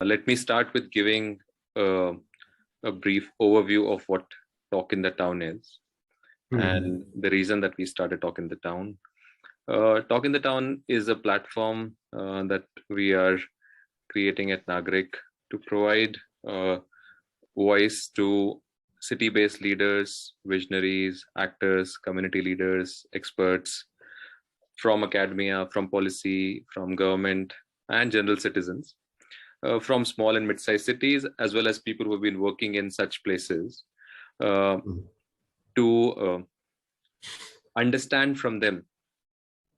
Let me start with giving a brief overview of what Talk in the Town is and the reason that we started Talk in the Town. Talk in the Town is a platform that we are creating at Nagrika to provide voice to city-based leaders, visionaries, actors, community leaders, experts from academia, from policy, from government, and general citizens, from small and mid-sized cities, as well as people who have been working in such places, to understand from them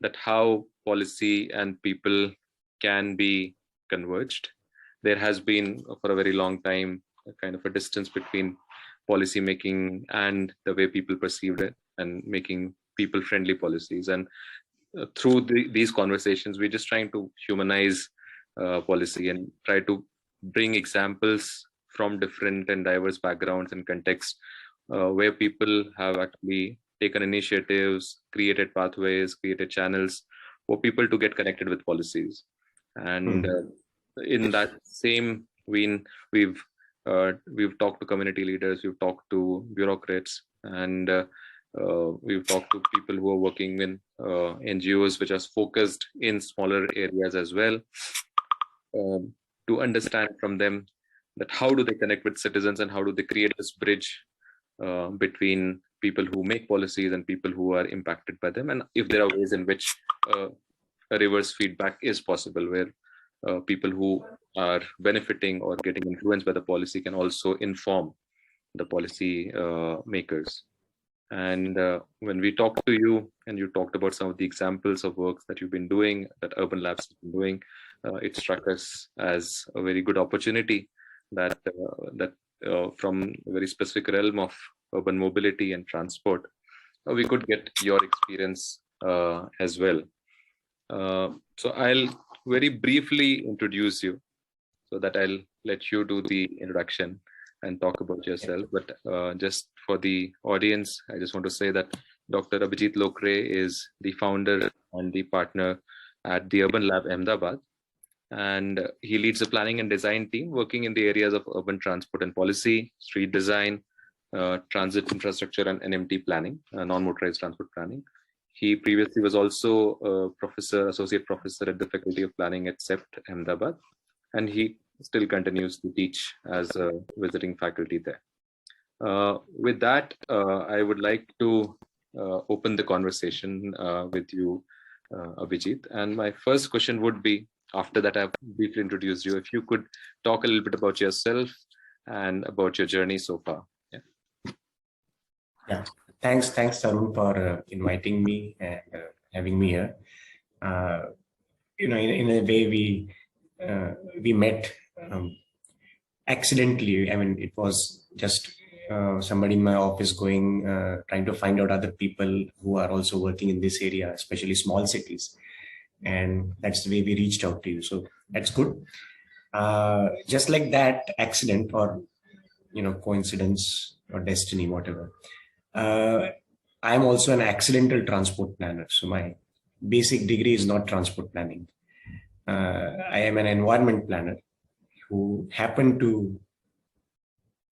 that how policy and people can be converged. There has been, for a very long time, a kind of a distance between policy making and the way people perceived it, and making people-friendly policies. And through these conversations, we're just trying to humanize policy and try to bring examples from different and diverse backgrounds and contexts where people have actually taken initiatives, created pathways, created channels for people to get connected with policies. And in that same vein, we've talked to community leaders, we've talked to bureaucrats, and we've talked to people who are working in NGOs which are focused in smaller areas as well, to understand from them that how do they connect with citizens and how do they create this bridge between people who make policies and people who are impacted by them, and if there are ways in which a reverse feedback is possible, where people who are benefiting or getting influenced by the policy can also inform the policy makers. And when we talked to you and you talked about some of the examples of works that you've been doing, that Urban Labs has been doing, it struck us as a very good opportunity that from a very specific realm of urban mobility and transport, we could get your experience as well. So I'll very briefly introduce you, so that I'll let you do the introduction and talk about yourself. But just for the audience, I just want to say that Dr. Abhijit Lokre is the founder and the partner at the Urban Lab Ahmedabad, and he leads the planning and design team working in the areas of urban transport and policy, street design, transit infrastructure, and NMT planning, non-motorized transport planning. He previously was also a associate professor at the Faculty of Planning at CEPT Ahmedabad, and he still continues to teach as a visiting faculty there. With that, I would like to open the conversation with you, Abhijit. And my first question would be, after that I've briefly introduced you, if you could talk a little bit about yourself and about your journey so far. Yeah. Thanks, Tarun, for inviting me and having me here. In a way, we met accidentally. I mean, it was just somebody in my office trying to find out other people who are also working in this area, especially small cities. And that's the way we reached out to you. So that's good. Just like that accident, or coincidence or destiny, whatever. I'm also an accidental transport planner. So my basic degree is not transport planning. I am an environment planner who happened to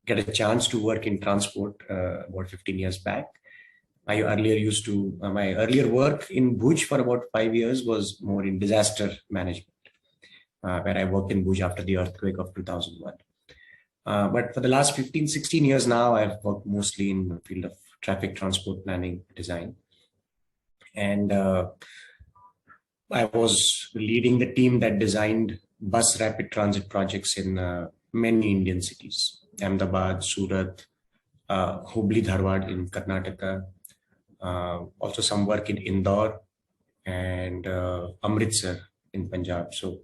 get a chance to work in transport about 15 years back. My earlier work in Bhuj for about 5 years was more in disaster management, where I worked in Bhuj after the earthquake of 2001. But for the last 15, 16 years now, I've worked mostly in the field of traffic transport planning design. And I was leading the team that designed bus rapid transit projects in many Indian cities: Ahmedabad, Surat, Hubli Dharwad in Karnataka, also some work in Indore and Amritsar in Punjab. So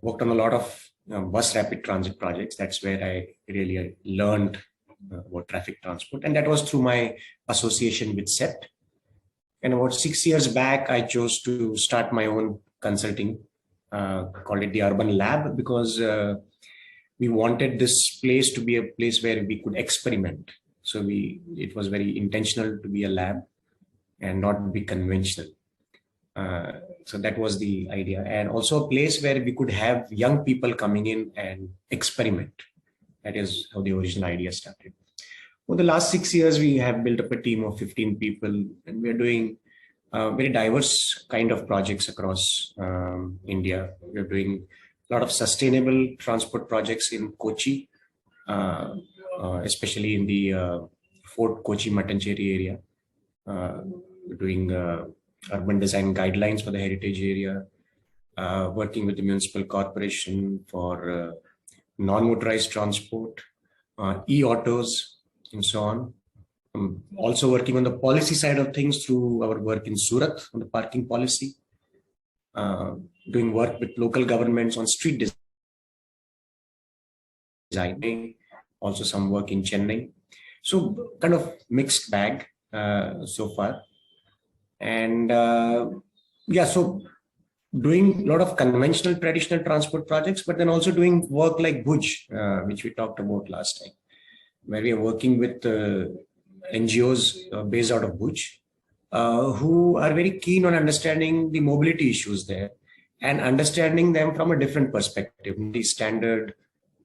worked on a lot of bus rapid transit projects. That's where I really learned about traffic transport, and that was through my association with CEPT. And about 6 years back, I chose to start my own consulting, called it the Urban Lab, because we wanted this place to be a place where we could experiment. So it was very intentional to be a lab and not be conventional. So that was the idea, and also a place where we could have young people coming in and experiment. That is how the original idea started. For the last 6 years, we have built up a team of 15 people, and we are doing very diverse kind of projects across India. We're doing a lot of sustainable transport projects in Kochi, uh, especially in the Fort Kochi Mattancherry area. We're doing urban design guidelines for the heritage area, working with the municipal corporation for non-motorized transport, e-autos, and so on. I'm also working on the policy side of things through our work in Surat on the parking policy, uh, doing work with local governments on street design, also some work in Chennai. So kind of mixed bag so far. And yeah, so doing a lot of conventional traditional transport projects, but then also doing work like Bhuj, which we talked about last time, where we are working with NGOs based out of Bhuj, who are very keen on understanding the mobility issues there and understanding them from a different perspective, the standard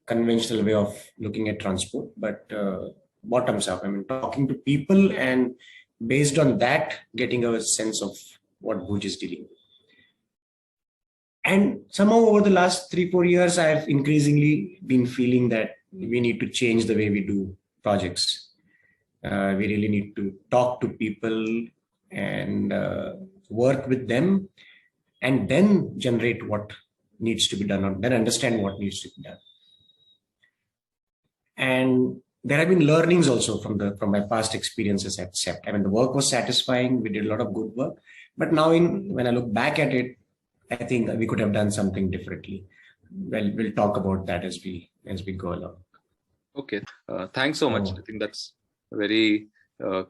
conventional way of looking at transport, but bottoms up. I mean, talking to people and based on that, getting a sense of what Bhuj is dealing with. And somehow over the last 3-4 years, I've increasingly been feeling that we need to change the way we do projects. We really need to talk to people and work with them, and then generate what needs to be done, or then understand what needs to be done. And there have been learnings also from my past experiences at CEPT. I mean, the work was satisfying. We did a lot of good work, but now when I look back at it, I think we could have done something differently. Well, we'll talk about that as we go along. Okay, thanks so much. I think that's a very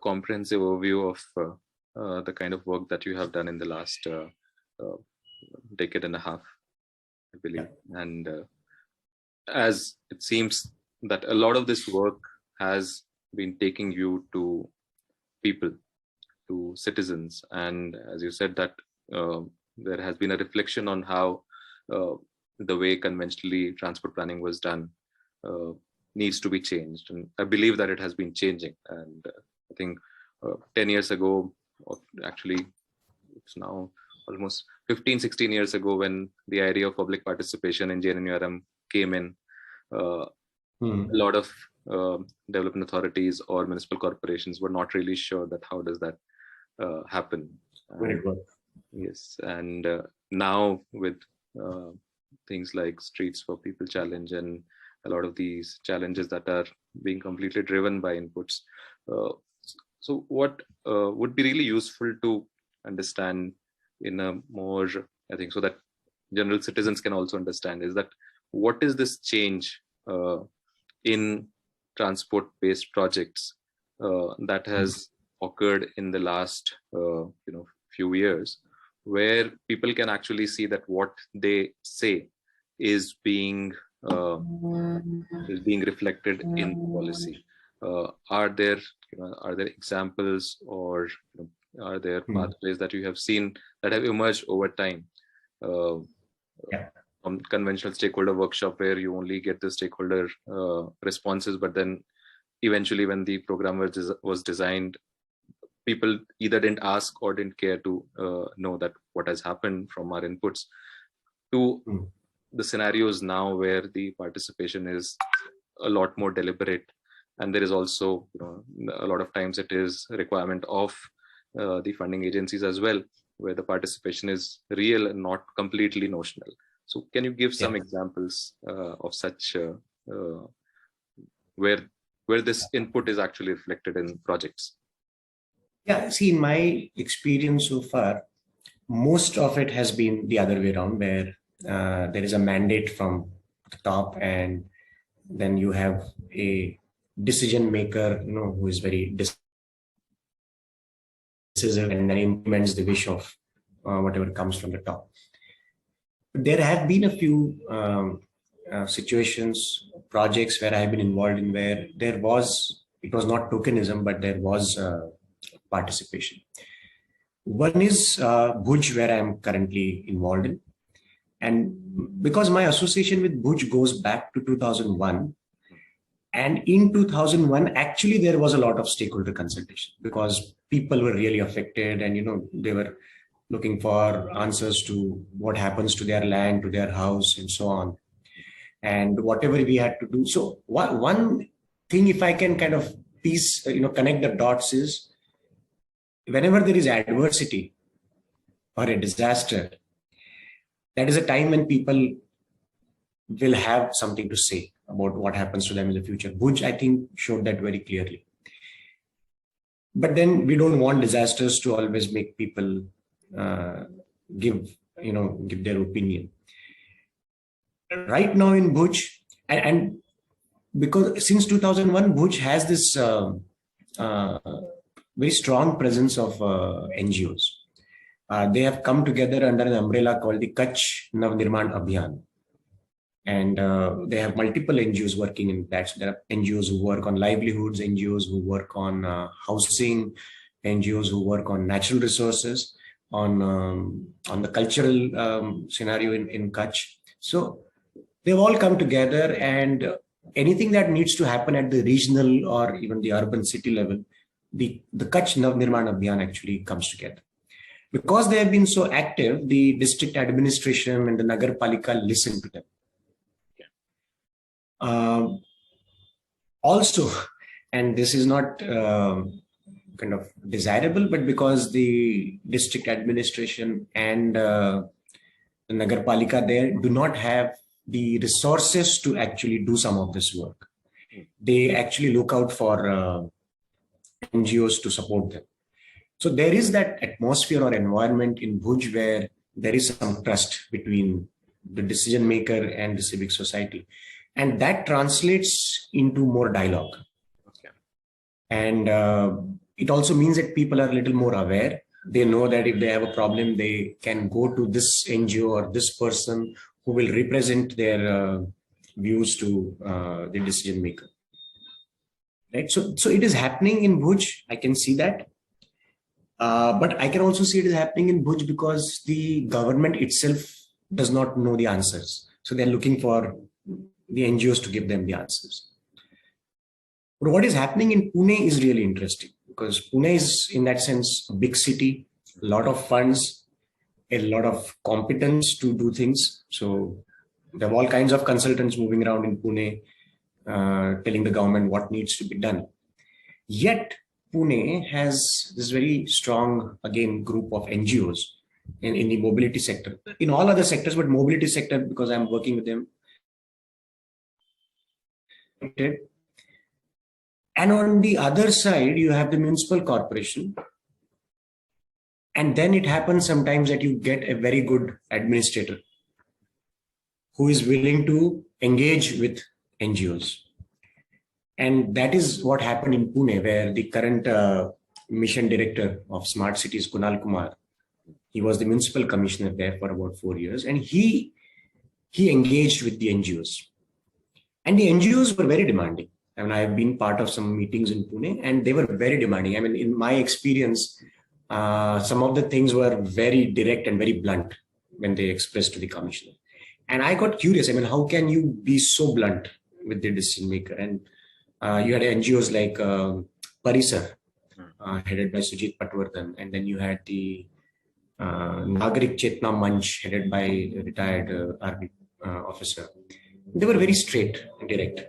comprehensive overview of the kind of work that you have done in the last decade and a half, I believe. Yeah. And as it seems that a lot of this work has been taking you to people, to citizens, and as you said that there has been a reflection on how the way conventionally transport planning was done needs to be changed, and I believe that it has been changing. And I think 10 years ago, or actually it's now almost 15-16 years ago, when the idea of public participation in JNNURM came in, a lot of development authorities or municipal corporations were not really sure that how does that happen. Yes, and now with things like Streets for People challenge and a lot of these challenges that are being completely driven by inputs. So what would be really useful to understand in a more, I think, so that general citizens can also understand, is that what is this change in transport-based projects that has occurred in the last few years, where people can actually see that what they say is being reflected in policy. Are there examples, or are there pathways that you have seen that have emerged over time from conventional stakeholder workshop, where you only get the stakeholder responses, but then eventually when the program was designed, people either didn't ask or didn't care to know that what has happened from our inputs, to the scenarios now where the participation is a lot more deliberate, and there is also a lot of times it is a requirement of the funding agencies as well, where the participation is real and not completely notional. So can you give some examples of such where this input is actually reflected in projects? Yeah, see, in my experience so far, most of it has been the other way around, where there is a mandate from the top, and then you have a decision maker, who is very decisive and then implements the wish of whatever comes from the top. There have been a few situations, projects where I have been involved in, where it was not tokenism, but there was participation. One is Bhuj, where I am currently involved in. And because my association with Bhuj goes back to 2001, and in 2001, actually, there was a lot of stakeholder consultation because people were really affected and, they were looking for answers to what happens to their land, to their house, and so on. And whatever we had to do. So one thing, if I can kind of connect the dots is whenever there is adversity or a disaster, that is a time when people will have something to say about what happens to them in the future. Bhuj, I think, showed that very clearly. But then we don't want disasters to always make people give their opinion. Right now in Bhuj, and because since 2001, Bhuj has this very strong presence of NGOs. They have come together under an umbrella called the Kutch Navnirman Abhiyan. And they have multiple NGOs working in that. So there are NGOs who work on livelihoods, NGOs who work on housing, NGOs who work on natural resources, on the cultural scenario in Kutch. So they've all come together, and anything that needs to happen at the regional or even the urban city level, the Kutch Navnirman Abhiyan actually comes together. Because they have been so active, the district administration and the Nagar Palika listen to them. Also, and this is not kind of desirable, but because the district administration and the Nagar Palika there do not have the resources to actually do some of this work. They actually look out for NGOs to support them. So there is that atmosphere or environment in Bhuj where there is some trust between the decision maker and the civic society. And that translates into more dialogue. Okay. And it also means that people are a little more aware. They know that if they have a problem, they can go to this NGO or this person who will represent their views to the decision maker. Right. So it is happening in Bhuj. I can see that. But I can also see it is happening in Bhuj because the government itself does not know the answers. So they're looking for the NGOs to give them the answers. But what is happening in Pune is really interesting because Pune is, in that sense, a big city, a lot of funds, a lot of competence to do things. So there are all kinds of consultants moving around in Pune, telling the government what needs to be done. Yet Pune has this very strong, again, group of NGOs in the mobility sector, in all other sectors, but mobility sector, because I'm working with them. And on the other side, you have the municipal corporation. And then it happens sometimes that you get a very good administrator who is willing to engage with NGOs. And that is what happened in Pune, where the current mission director of Smart Cities, Kunal Kumar, he was the municipal commissioner there for about 4 years. And he engaged with the NGOs. And the NGOs were very demanding. I mean, I have been part of some meetings in Pune, and they were very demanding. I mean, in my experience, some of the things were very direct and very blunt when they expressed to the commissioner. And I got curious. I mean, how can you be so blunt with the decision maker? And you had NGOs like Parisar, headed by Sujit Patwardhan, and then you had the Nagrika Chetna Manch, headed by a retired army officer. They were very straight and direct.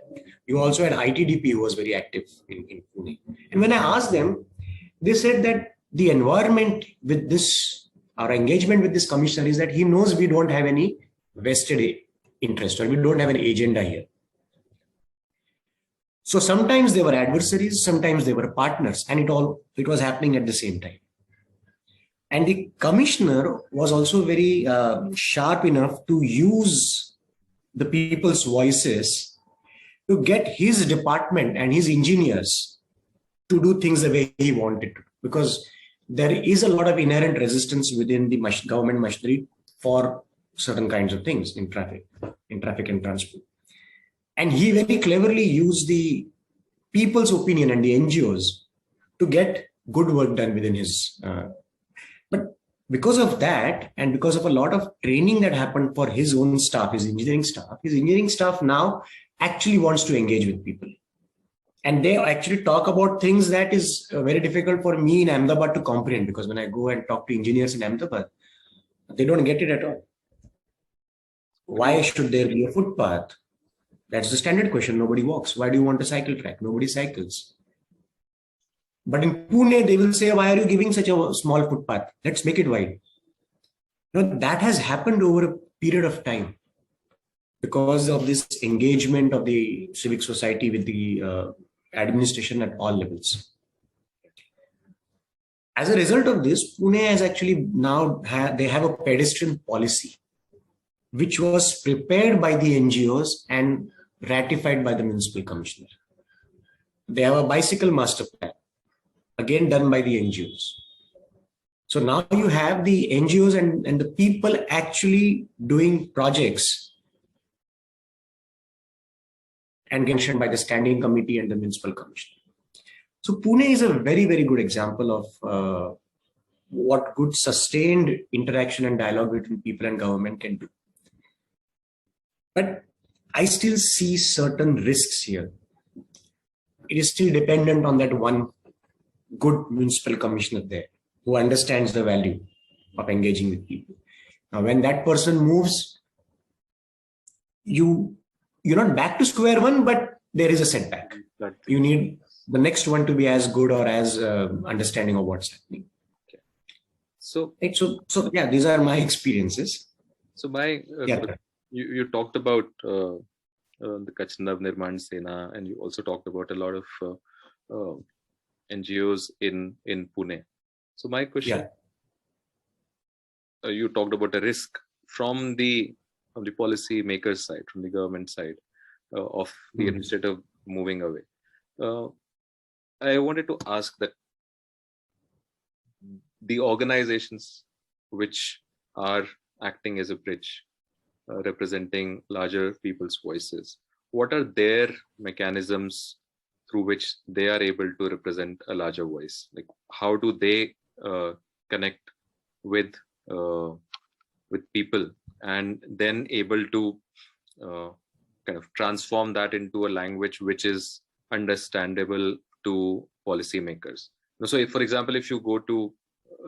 You also had ITDP, who was very active in Pune. And when I asked them, they said that the environment with this, our engagement with this commissioner, is that he knows we don't have any vested interest or we don't have an agenda here. So sometimes they were adversaries, sometimes they were partners, and it was happening at the same time. And the commissioner was also very sharp enough to use the people's voices to get his department and his engineers to do things the way he wanted to. Because there is a lot of inherent resistance within the government machinery for certain kinds of things in traffic and transport. And he very cleverly used the people's opinion and the NGOs to get good work done within his. But because of that, and because of a lot of training that happened for his own staff, his engineering staff now actually wants to engage with people. And they actually talk about things that is very difficult for me in Ahmedabad to comprehend, because when I go and talk to engineers in Ahmedabad, they don't get it at all. Why should there be a footpath? That's the standard question. Nobody walks. Why do you want a cycle track? Nobody cycles. But in Pune, they will say, why are you giving such a small footpath? Let's make it wide. That has happened over a period of time because of this engagement of the civic society with the administration at all levels. As a result of this, Pune has actually now they have a pedestrian policy, which was prepared by the NGOs and ratified by the municipal commissioner. They have a bicycle master plan, again done by the NGOs. So now you have the NGOs and the people actually doing projects and mentioned by the standing committee and the municipal commission. So Pune is a very, very good example of what good sustained interaction and dialogue between people and government can do. But I still see certain risks here. It is still dependent on that one good municipal commissioner there who understands the value of engaging with people. Now, when that person moves, you're not back to square one, but there is a setback. You need the next one to be as good or as understanding of what's happening. Okay. So yeah, these are my experiences. So you talked about the Kutch Nirman Sena, and you also talked about a lot of NGOs in Pune. So my question, you talked about a risk from the policy makers side, from the government side of the administrative moving away. I wanted to ask that the organizations which are acting as a bridge, representing larger people's voices, what are their mechanisms through which they are able to represent a larger voice? Like, how do they connect with people and then able to kind of transform that into a language which is understandable to policymakers? So if, for example, if you go to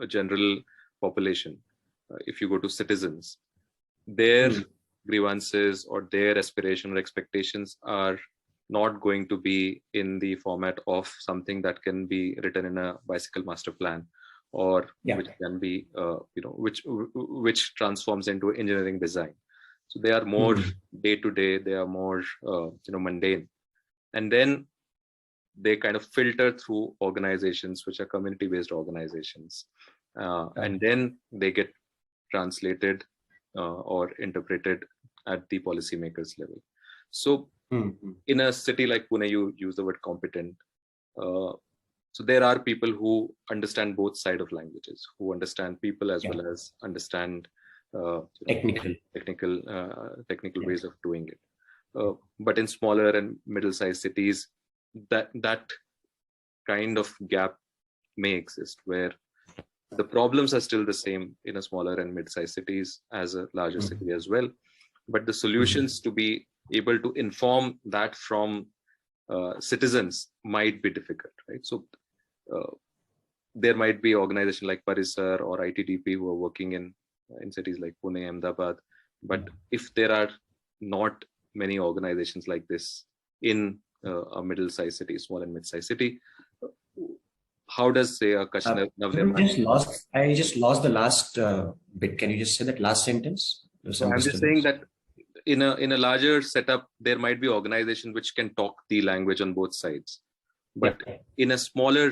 a general population, if you go to citizens, their grievances or their aspiration or expectations are not going to be in the format of something that can be written in a bicycle master plan, or which can be which transforms into engineering design. So they are more day to day, they are more mundane, and then they kind of filter through organizations which are community based organizations, and then they get translated or interpreted at the policymakers level. So in a city like Pune, you use the word competent. So there are people who understand both sides of languages, who understand people as well as understand technical ways of doing it. But in smaller and middle-sized cities, that kind of gap may exist, where the problems are still the same in a smaller and mid-sized cities as a larger city as well. But the solutions to be able to inform that from citizens might be difficult, right? So there might be organizations like Parisar or ITDP who are working in cities like Pune, Ahmedabad. But if there are not many organizations like this in a middle-sized city, small and mid-sized city, how does, say, a Kashmir? I just lost the last bit. Can you just say that last sentence? So I'm just saying that in a larger setup, there might be organizations which can talk the language on both sides. But in a smaller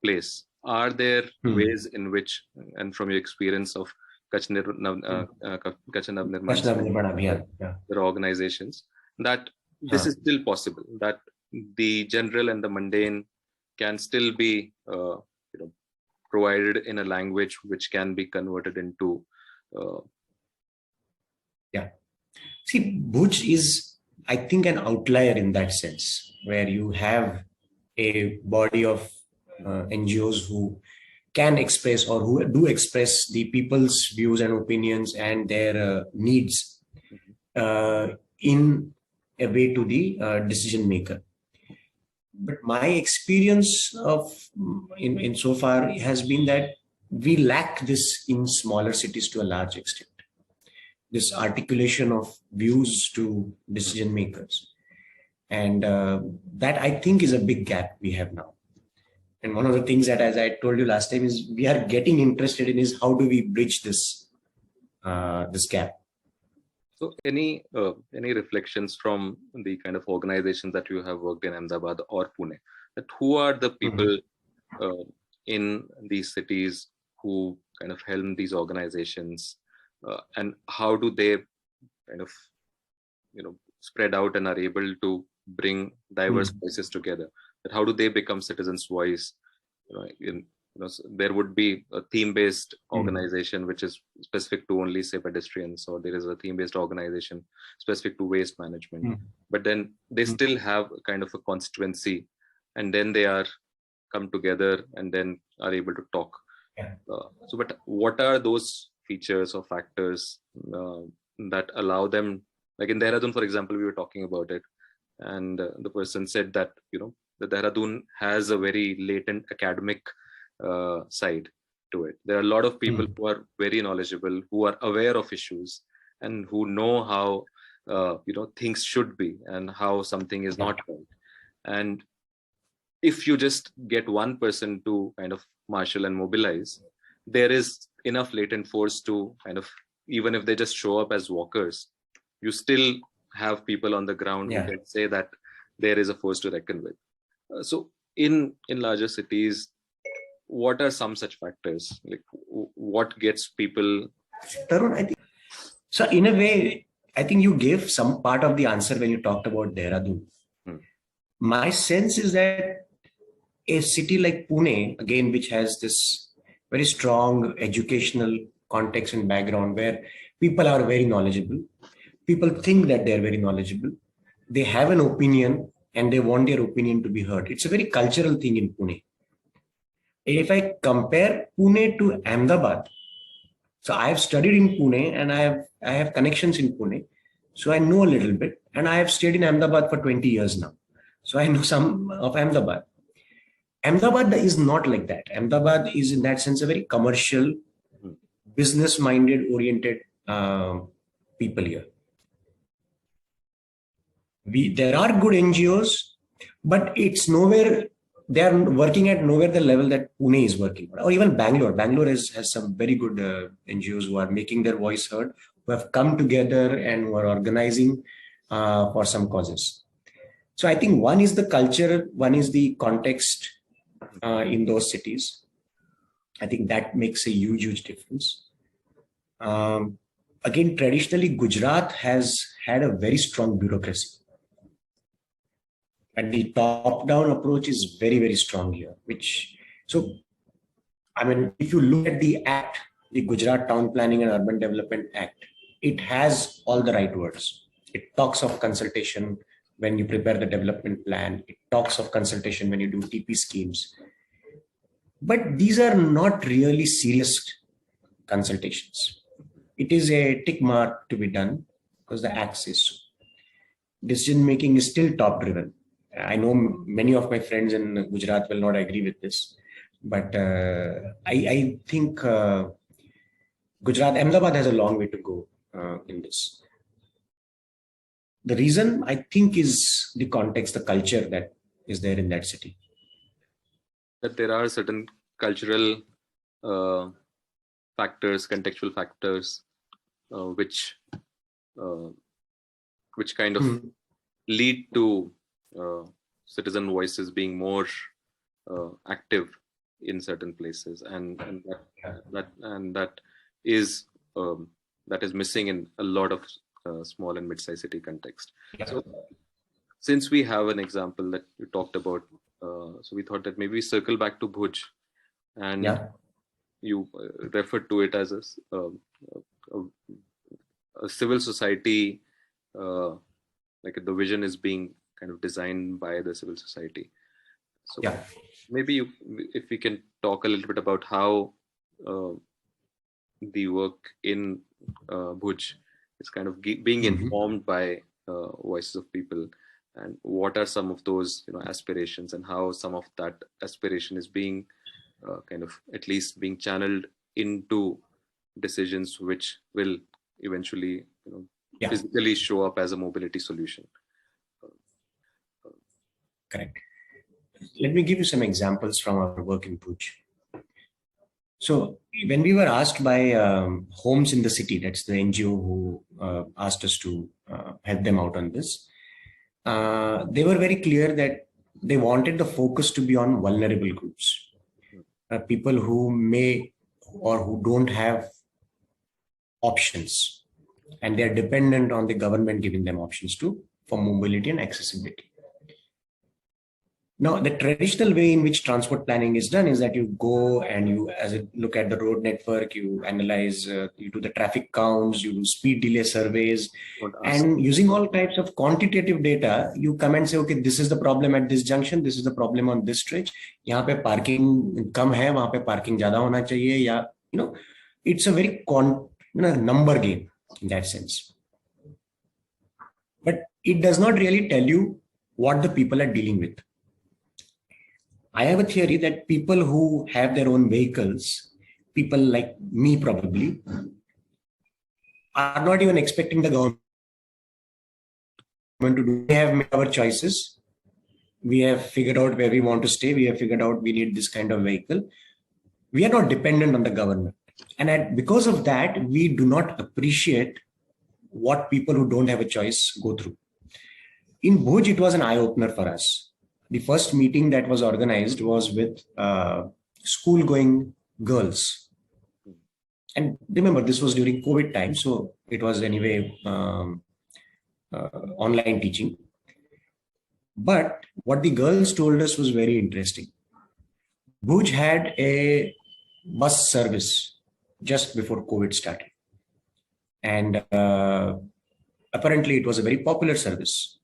place, are there ways in which, and from your experience of Kutch Nirman Abhiyan, there are organizations that this is still possible, that the general and the mundane can still be provided in a language which can be converted into See, Bhuj is, I think, an outlier in that sense, where you have a body of NGOs who can express or who do express the people's views and opinions and their needs in a way to the decision maker. But my experience of in so far has been that we lack this in smaller cities to a large extent. This articulation of views to decision makers, and that I think is a big gap we have now. And one of the things that, as I told you last time, is we are getting interested in is how do we bridge this this gap. So any reflections from the kind of organizations that you have worked in Ahmedabad or Pune, that who are the people in these cities who kind of helm these organizations, and how do they kind of spread out and are able to bring diverse voices together? That how do they become citizens' voice? There would be a theme-based organization which is specific to only say pedestrians, or there is a theme-based organization specific to waste management. But then they still have a kind of a constituency, and then they are come together and then are able to talk. But what are those features or factors that allow them? Like in Dehradun, for example, we were talking about it, and the person said that that Dehradun has a very latent academic side to it. There are a lot of people who are very knowledgeable, who are aware of issues, and who know how things should be and how something is not right. And if you just get one person to kind of marshal and mobilize, there is enough latent force to kind of, even if they just show up as walkers, you still have people on the ground who can say that there is a force to reckon with. So in larger cities, what are some such factors? Like what gets people? Tarun, I think so. In a way, I think you gave some part of the answer when you talked about Dehradun. My sense is that a city like Pune, again, which has this very strong educational context and background where people are very knowledgeable, people think that they're very knowledgeable, they have an opinion and they want their opinion to be heard. It's a very cultural thing in Pune. If I compare Pune to Ahmedabad, so I have studied in Pune and I have connections in Pune, so I know a little bit, and I have stayed in Ahmedabad for 20 years now, so I know some of Ahmedabad. Ahmedabad is not like that. Ahmedabad is in that sense a very commercial, business-minded, oriented people here. There are good NGOs, but it's nowhere. They are working at nowhere the level that Pune is working, or even Bangalore. Bangalore has some very good NGOs who are making their voice heard, who have come together and who are organizing for some causes. So I think one is the culture, one is the context in those cities. I think that makes a huge, huge difference. Again, traditionally, Gujarat has had a very strong bureaucracy. And the top-down approach is very, very strong here. If you look at the Act, the Gujarat Town Planning and Urban Development Act, it has all the right words. It talks of consultation when you prepare the development plan. It talks of consultation when you do TP schemes. But these are not really serious consultations. It is a tick mark to be done because the Act says so. Decision making is still top-driven. I know many of my friends in Gujarat will not agree with this, but I think Ahmedabad has a long way to go in this. The reason I think is the context, the culture that is there in that city. That there are certain cultural factors, contextual factors, which kind of lead to citizen voices being more active in certain places, and that is missing in a lot of small and mid-sized city context. So since we have an example that you talked about, so we thought that maybe we circle back to Bhuj, and you referred to it as a civil society, like the vision is being kind of designed by the civil society. So maybe if we can talk a little bit about how the work in Bhuj is kind of being informed by voices of people, and what are some of those aspirations, and how some of that aspiration is being kind of at least being channeled into decisions which will eventually physically show up as a mobility solution. Correct. Let me give you some examples from our work in Bhuj. So when we were asked by Homes in the City, that's the NGO who asked us to help them out on this, they were very clear that they wanted the focus to be on vulnerable groups, people who may or who don't have options, and they are dependent on the government giving them options for mobility and accessibility. Now, the traditional way in which transport planning is done is that you go and you look at the road network, you analyze, you do the traffic counts, you do speed delay surveys, and using all types of quantitative data, you come and say, okay, this is the problem at this junction, this is the problem on this stretch, यहाँ पे parking कम है, वहाँ पे parking ज़्यादा होना चाहिए, या it's a very number game in that sense. But it does not really tell you what the people are dealing with. I have a theory that people who have their own vehicles, people like me probably, are not even expecting the government to do. We have made our choices. We have figured out where we want to stay. We have figured out we need this kind of vehicle. We are not dependent on the government. And because of that, we do not appreciate what people who don't have a choice go through. In Bhuj, it was an eye-opener for us. The first meeting that was organized was with school-going girls. And remember, this was during COVID time, so it was anyway online teaching. But what the girls told us was very interesting. Bhuj had a bus service just before COVID started. And apparently it was a very popular service.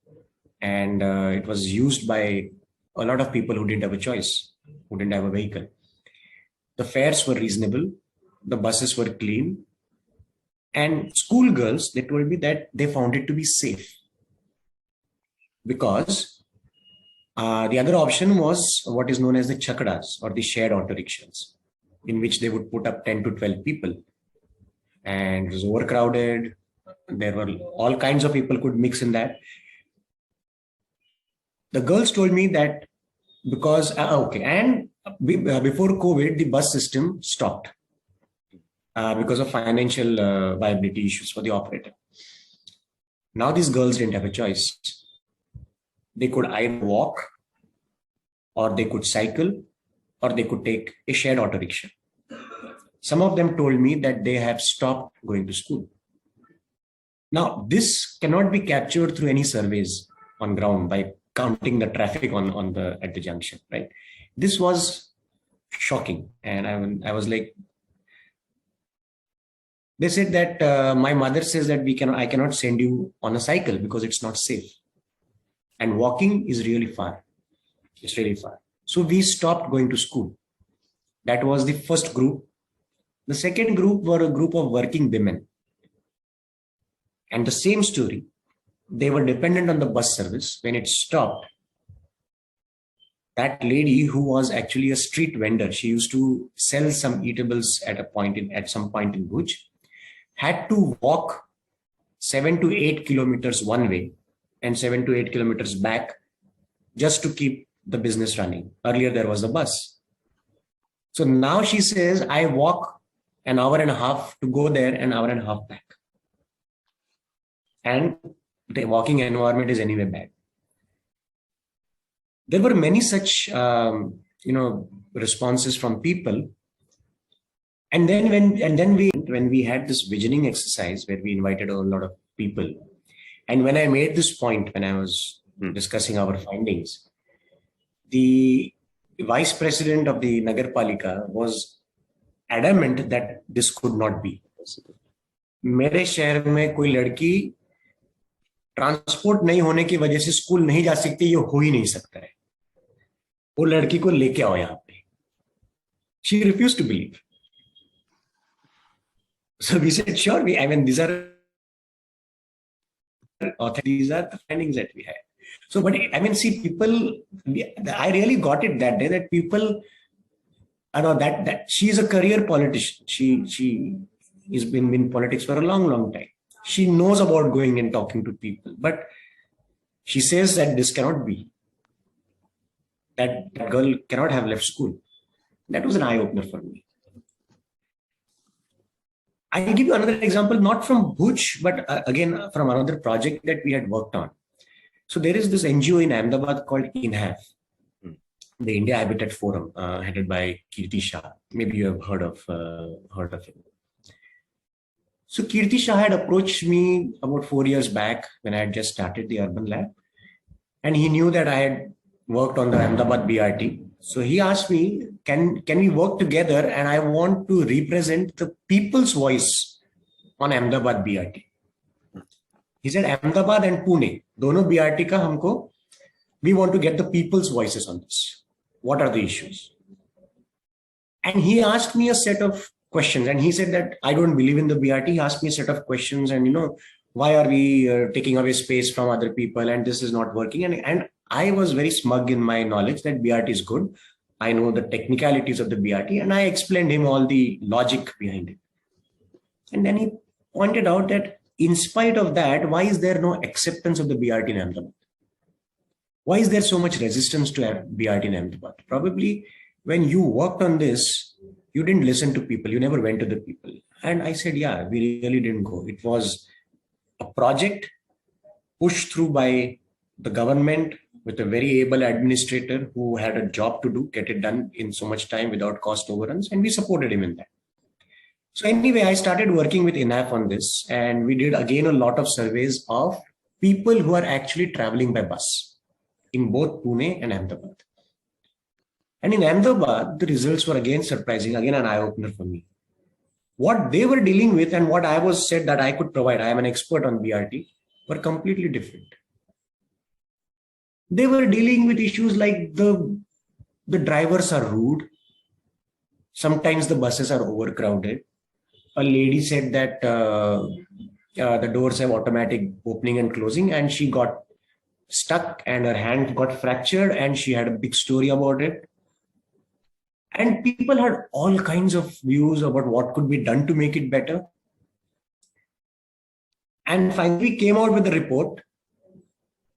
And it was used by a lot of people who didn't have a choice, who didn't have a vehicle. The fares were reasonable. The buses were clean. And schoolgirls, they told me that they found it to be safe. Because the other option was what is known as the chakras, or the shared auto rickshaws, in which they would put up 10 to 12 people. And it was overcrowded. There were all kinds of people could mix in that. The girls told me that because, before COVID, the bus system stopped because of financial viability issues for the operator. Now these girls didn't have a choice. They could either walk, or they could cycle, or they could take a shared auto rickshaw. Some of them told me that they have stopped going to school. Now, this cannot be captured through any surveys on ground by counting the traffic at the junction, right? This was shocking. And I was like, they said that my mother says that I cannot send you on a cycle because it's not safe. And walking is really far. It's really far. So we stopped going to school. That was the first group. The second group were a group of working women. And the same story. They were dependent on the bus service. When it stopped, that lady, who was actually a street vendor, she used to sell some eatables at some point in Bhuj, had to walk 7 to 8 kilometers one way and 7 to 8 kilometers back just to keep the business running. Earlier, there was a bus. So now she says, I walk an hour and a half to go there, an hour and a half back. And the walking environment is anyway bad. There were many such, responses from people. And then when we had this visioning exercise where we invited a lot of people, and when I made this point, when I was discussing our findings, the vice president of the Nagarpalika was adamant that this could not be possible. मेरे शहर में कोई लड़की transport नहीं होने की वजह से स्कूल नहीं जा सकती, ये हो ही नहीं सकता है. वो लड़की को लेके आओ यहाँ पे. She refused to believe. So we said, sure, these are the findings that we had. So, but see, people, I really got it that day that people, I know that she is a career politician. She has been in politics for a long, long time. She knows about going and talking to people, but she says that this cannot be. That girl cannot have left school. That was an eye opener for me. I'll give you another example, not from Bhuj, but again from another project that we had worked on. So there is this NGO in Ahmedabad called INHAF, the India Habitat Forum, headed by Kirti Shah. Maybe you have heard of him. So Kirti Shah had approached me about 4 years back when I had just started the Urban Lab, and he knew that I had worked on the Ahmedabad BRT. So he asked me, can we work together? And I want to represent the people's voice on Ahmedabad BRT. He said, Ahmedabad and Pune, dono BRT ka humko, we want to get the people's voices on this. What are the issues? And he asked me a set of questions, and he said that I don't believe in the BRT. He asked me a set of questions, and why are we taking away space from other people, and this is not working. And I was very smug in my knowledge that BRT is good. I know the technicalities of the BRT, and I explained him all the logic behind it. And then he pointed out that in spite of that, why is there no acceptance of the BRT in Ahmedabad? Why is there so much resistance to BRT in Ahmedabad? Probably when you worked on this, you didn't listen to people. You never went to the people. And I said, yeah, we really didn't go. It was a project pushed through by the government with a very able administrator who had a job to do, get it done in so much time without cost overruns. And we supported him in that. So anyway, I started working with INAF on this, and we did again a lot of surveys of people who are actually traveling by bus in both Pune and Ahmedabad. And in Ahmedabad, the results were again surprising, again an eye-opener for me. What they were dealing with and what I was said that I could provide, I am an expert on BRT, were completely different. They were dealing with issues like the drivers are rude. Sometimes the buses are overcrowded. A lady said that the doors have automatic opening and closing, and she got stuck and her hand got fractured, and she had a big story about it. And people had all kinds of views about what could be done to make it better. And finally came out with a report.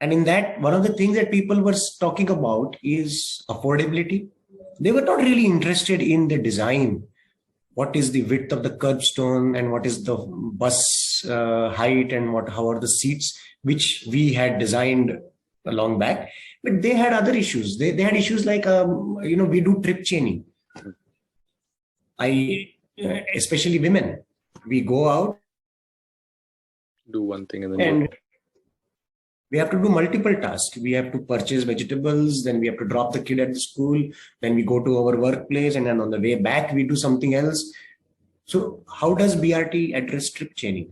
And in that, one of the things that people were talking about is affordability. They were not really interested in the design. What is the width of the curbstone and what is the bus height and how are the seats, which we had designed a long back. But they had other issues. They had issues like, we do trip chaining. Especially women, we go out, do one thing and then we have to do multiple tasks. We have to purchase vegetables, then we have to drop the kid at the school, then we go to our workplace, and then on the way back, we do something else. So how does BRT address trip chaining?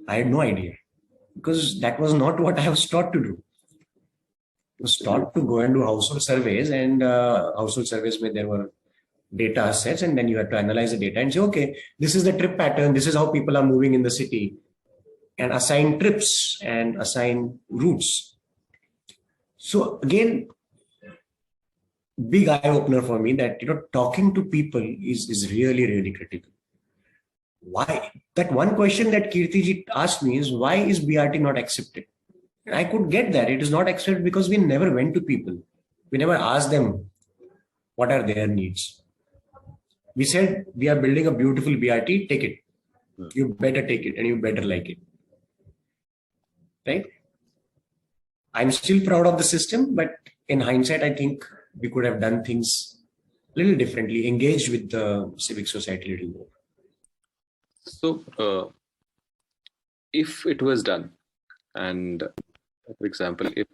I had no idea, because that was not what I was taught to do. I was taught to go and do household surveys, and household surveys where there were data sets, and then you have to analyze the data and say, okay, this is the trip pattern, this is how people are moving in the city, and assign trips and assign routes. So again, big eye opener for me that talking to people is really, really critical. Why? That one question that Kirtiji asked me is, why is BRT not accepted? And I could get that. It is not accepted because we never went to people. We never asked them what are their needs. We said, we are building a beautiful BRT, take it. You better take it and you better like it. Right? I'm still proud of the system, but in hindsight, I think we could have done things a little differently, engaged with the civic society a little more. So, if it was done, and for example, if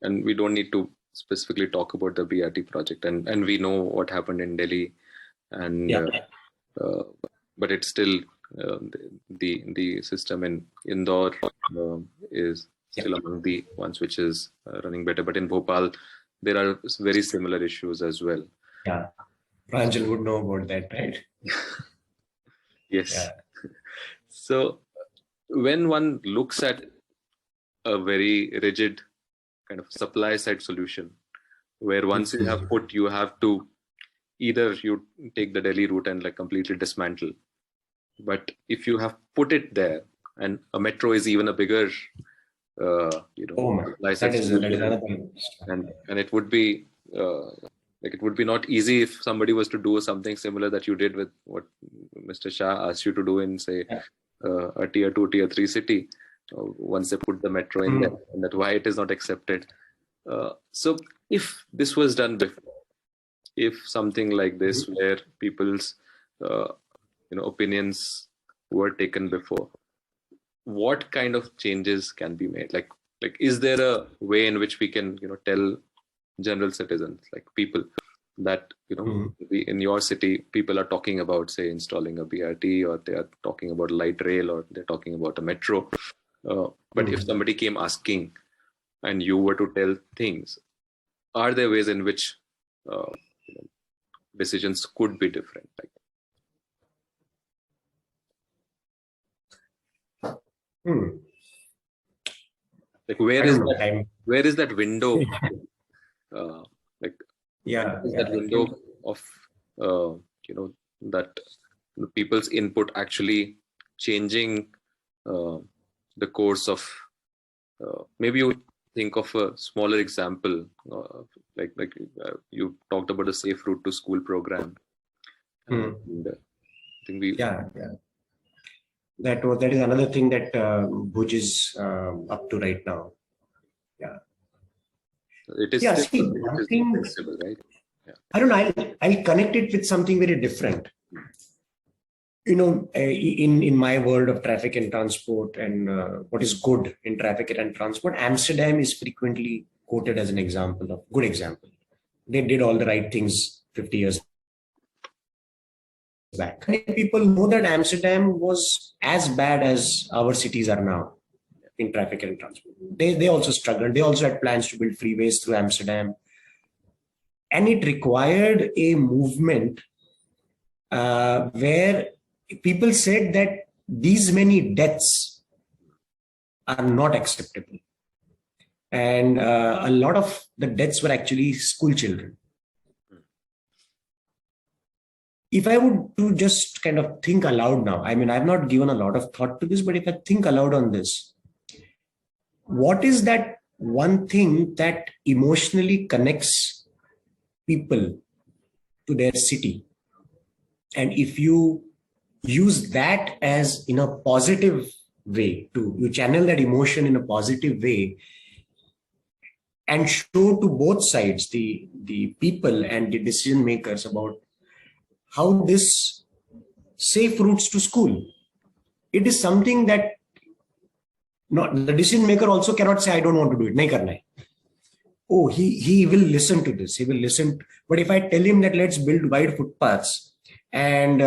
and we don't need to specifically talk about the BRT project, and we know what happened in Delhi, and but it's still the system in Indore is still among the ones which is running better. But in Bhopal, there are very similar issues as well. Yeah. Pranjal would know about that, right? Yes. Yeah. So when one looks at a very rigid kind of supply side solution, where once you have put, you have to either you take the Delhi route and like completely dismantle. But if you have put it there, and a metro is even a bigger, Oh my, supply side that is solution, another. and it would be like it would be not easy if somebody was to do something similar that you did with what Mr. Shah asked you to do in, say, a tier 2, tier 3 city. Once they put the metro in there, and that why it is not accepted. So if this was done before, if something like this where people's opinions were taken before, what kind of changes can be made? Like is there a way in which we can tell general citizens, like people, that in your city people are talking about, say, installing a BRT, or they are talking about light rail, or they're talking about a metro, but if somebody came asking and you were to tell things, are there ways in which decisions could be different? Like where is that window? That window of that the people's input actually changing the course of maybe you think of a smaller example, you talked about the safe route to school program. And I think that is another thing that Bhuj is up to right now. Yeah. It is flexible, right? Yeah. I don't know. I'll connect it with something very different. In my world of traffic and transport, and what is good in traffic and transport, Amsterdam is frequently quoted as an example of good example. They did all the right things 50 years back. People know that Amsterdam was as bad as our cities are now in traffic and transport. They also struggled. They also had plans to build freeways through Amsterdam. And it required a movement where people said that these many deaths are not acceptable. And a lot of the deaths were actually school children. If I would to just kind of think aloud now, I mean, I've not given a lot of thought to this, but if I think aloud on this, what is that one thing that emotionally connects people to their city? And if you use that as in a positive way, you channel that emotion in a positive way and show to both sides, the people and the decision makers, about how this safe routes to school, it is something that the decision maker also cannot say, I don't want to do it. Nahi karna hai. Oh, he will listen to this. He will listen. But if I tell him that let's build wide footpaths and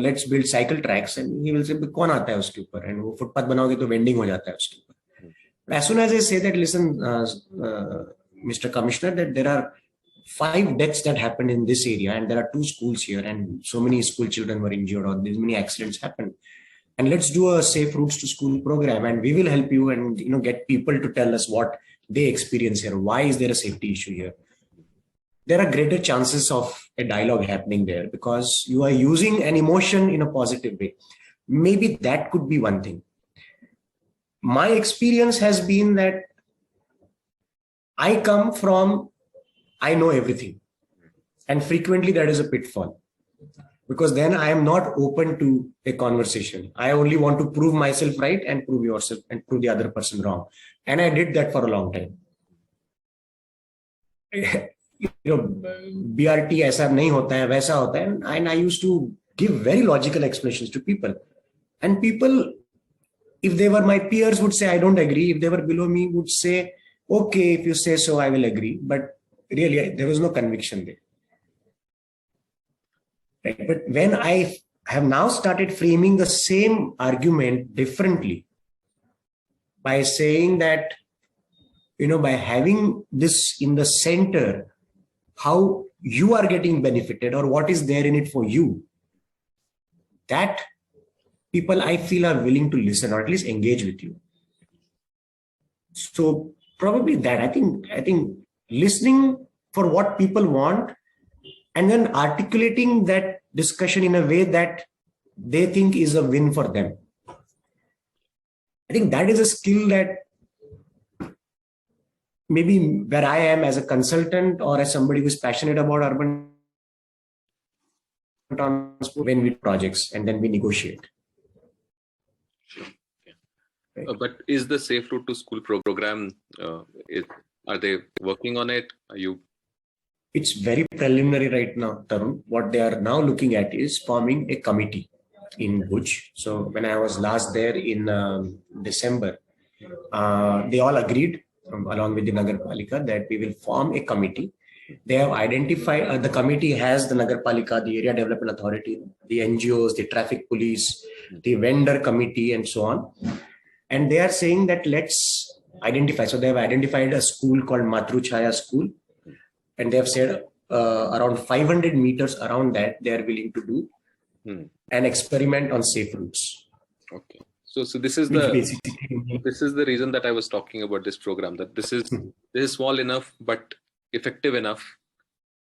let's build cycle tracks, and he will say, कौन आता है उसके ऊपर? And वो footpath बनाओगे तो vending हो जाता है उसके ऊपर. But as soon as I say that, listen, Mr. Commissioner, that there are 5 deaths that happened in this area, and there are 2 schools here, and so many school children were injured, or these many accidents happened. And let's do a safe routes to school program, and we will help you and get people to tell us what they experience here. Why is there a safety issue here? There are greater chances of a dialogue happening there because you are using an emotion in a positive way. Maybe that could be one thing. My experience has been that I know everything, and frequently that is a pitfall. Because then I am not open to a conversation. I only want to prove myself right and prove yourself and prove the other person wrong. And I did that for a long time. BRT ऐसा नहीं होता है, वैसा होता है. And I used to give very logical explanations to people. And people, if they were my peers, would say, I don't agree. If they were below me, would say, okay, if you say so, I will agree. But really, there was no conviction there. Right? But when I have now started framing the same argument differently by saying that, by having this in the center, how you are getting benefited or what is there in it for you, that people I feel are willing to listen or at least engage with you. So probably that I think listening for what people want and then articulating that discussion in a way that they think is a win for them. I think that is a skill that maybe where I am as a consultant or as somebody who's passionate about urban transport, when we projects and then we negotiate. Yeah. But is the Safe Route to School program, are they working on it? Are you? It's very preliminary right now, Tarun. What they are now looking at is forming a committee in Bhuj. So when I was last there in December, they all agreed along with the Nagarpalika that we will form a committee. They have identified, the committee has the Nagarpalika, the Area Development Authority, the NGOs, the traffic police, the vendor committee and so on. And they are saying that let's identify. So they have identified a school called Matruchaya School. And they have said around 500 meters around that they are willing to do an experiment on safe routes. Okay. So this is the reason that I was talking about this program, that this is small enough but effective enough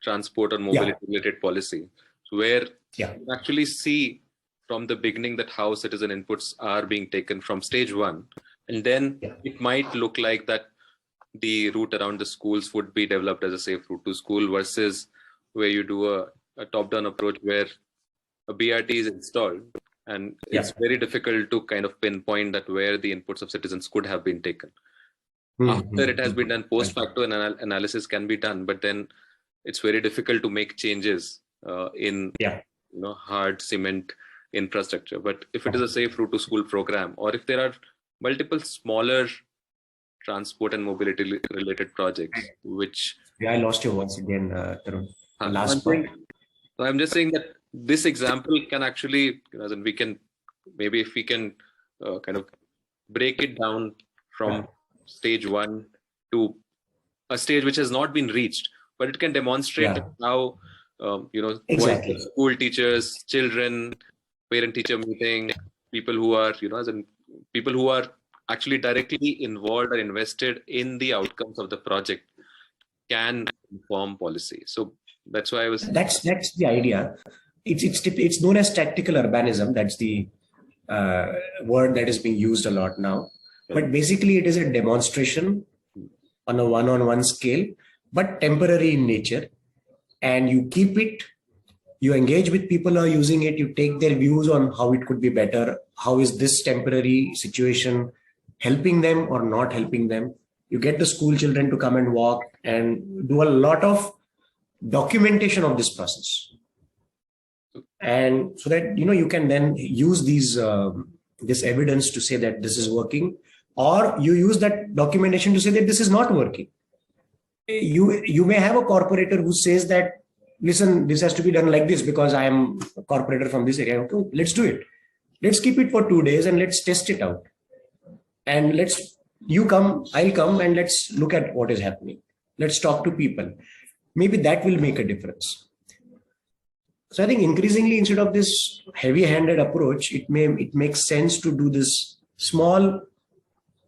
transport or mobility related policy, where you actually see from the beginning that how citizen inputs are being taken from stage one, and then it might look like that the route around the schools would be developed as a safe route to school, versus where you do a top-down approach where a BRT is installed and it's very difficult to kind of pinpoint that where the inputs of citizens could have been taken. After it has been done, post facto analysis can be done, but then it's very difficult to make changes in hard cement infrastructure. But if it is a safe route to school program, or if there are multiple smaller transport and mobility related projects, which I lost your voice again, Tarun. Last part. So I'm just saying that this example can actually, we can maybe if we can kind of break it down from stage one to a stage which has not been reached, but it can demonstrate how school teachers, children, parent-teacher meeting, people who are people who are actually directly involved or invested in the outcomes of the project can inform policy. So that's why I was. That's the idea. It's known as tactical urbanism. That's the word that is being used a lot now. But basically, it is a demonstration on a one-on-one scale, but temporary in nature. And you keep it. You engage with people who are using it. You take their views on how it could be better. How is this temporary situation helping them or not helping them? You get the school children to come and walk and do a lot of documentation of this process. And so that, you can then use this evidence to say that this is working, or you use that documentation to say that this is not working. You may have a corporator who says that, listen, this has to be done like this because I am a corporator from this area. Okay, let's do it. Let's keep it for 2 days and let's test it out. And you come, I'll come, and let's look at what is happening. Let's talk to people. Maybe that will make a difference. So I think increasingly, instead of this heavy-handed approach, it makes sense to do this small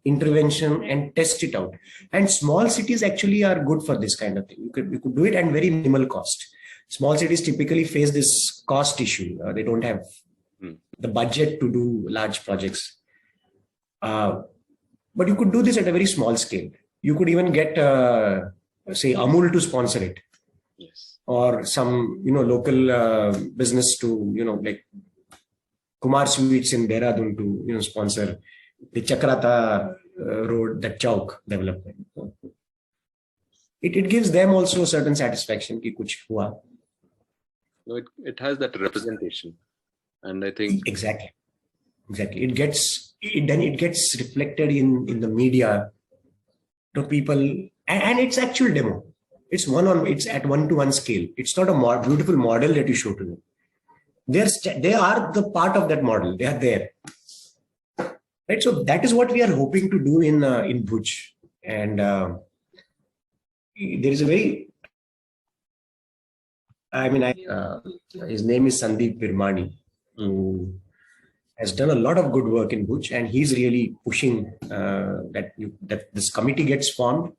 intervention and test it out. And small cities actually are good for this kind of thing. You could do it at very minimal cost. Small cities typically face this cost issue. They don't have the budget to do large projects. But you could do this at a very small scale. You could even get, say, Amul to sponsor it. Yes. Or some, local business to, like Kumar Sweets in Dehradun to, sponsor the Chakrata road, that Chowk development. It gives them also a certain satisfaction ki kuch hua. No, it has that representation, and I think exactly. It gets reflected in the media to people, and it's actual demo. It's it's at 1-to-1 scale. It's not a beautiful model that you show to them. They are the part of that model. They are there. Right. So that is what we are hoping to do in Bhuj. And there is a very His name is Sandeep Virmani, who has done a lot of good work in Bhuj, and he's really pushing that this committee gets formed.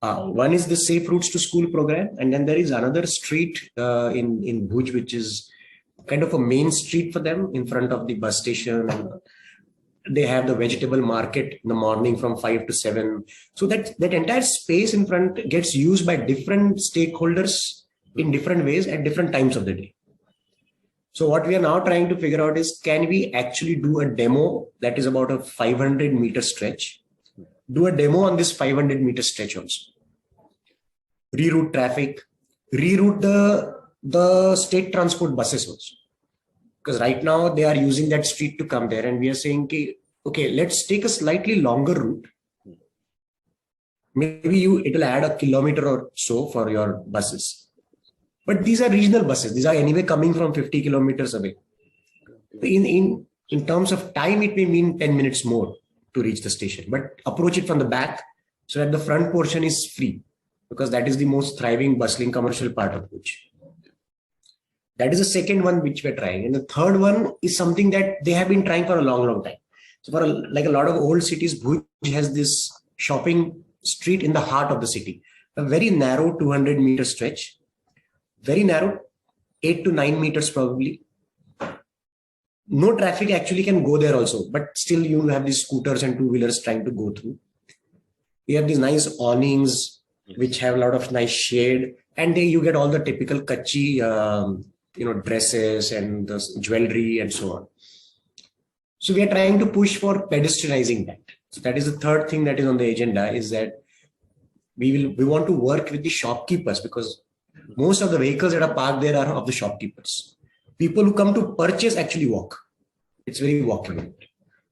One is the Safe Routes to School program, and then there is another street in Bhuj, which is kind of a main street for them in front of the bus station, and they have the vegetable market in the morning from 5 to 7. So that entire space in front gets used by different stakeholders in different ways at different times of the day. So what we are now trying to figure out is, can we actually do a demo that is about a 500-meter stretch? Do a demo on this 500-meter stretch also. Reroute traffic, reroute the state transport buses also. Because right now they are using that street to come there, and we are saying, okay, let's take a slightly longer route. Maybe it will add a kilometer or so for your buses. But these are regional buses. These are anyway coming from 50 kilometers away. In terms of time, it may mean 10 minutes more to reach the station, but approach it from the back so that the front portion is free, because that is the most thriving, bustling commercial part of Bhuj. That is the second one which we're trying. And the third one is something that they have been trying for a long, long time. So like a lot of old cities, Bhuj has this shopping street in the heart of the city, a very narrow 200-meter stretch, very narrow, 8 to 9 meters probably. No traffic actually can go there also, but still you have these scooters and two-wheelers trying to go through. We have these nice awnings, which have a lot of nice shade, and there you get all the typical Kachi, dresses and the jewelry and so on. So we are trying to push for pedestrianizing that. So that is the third thing that is on the agenda, is that we want to work with the shopkeepers, because most of the vehicles that are parked there are of the shopkeepers. People who come to purchase actually walk. It's very walkable.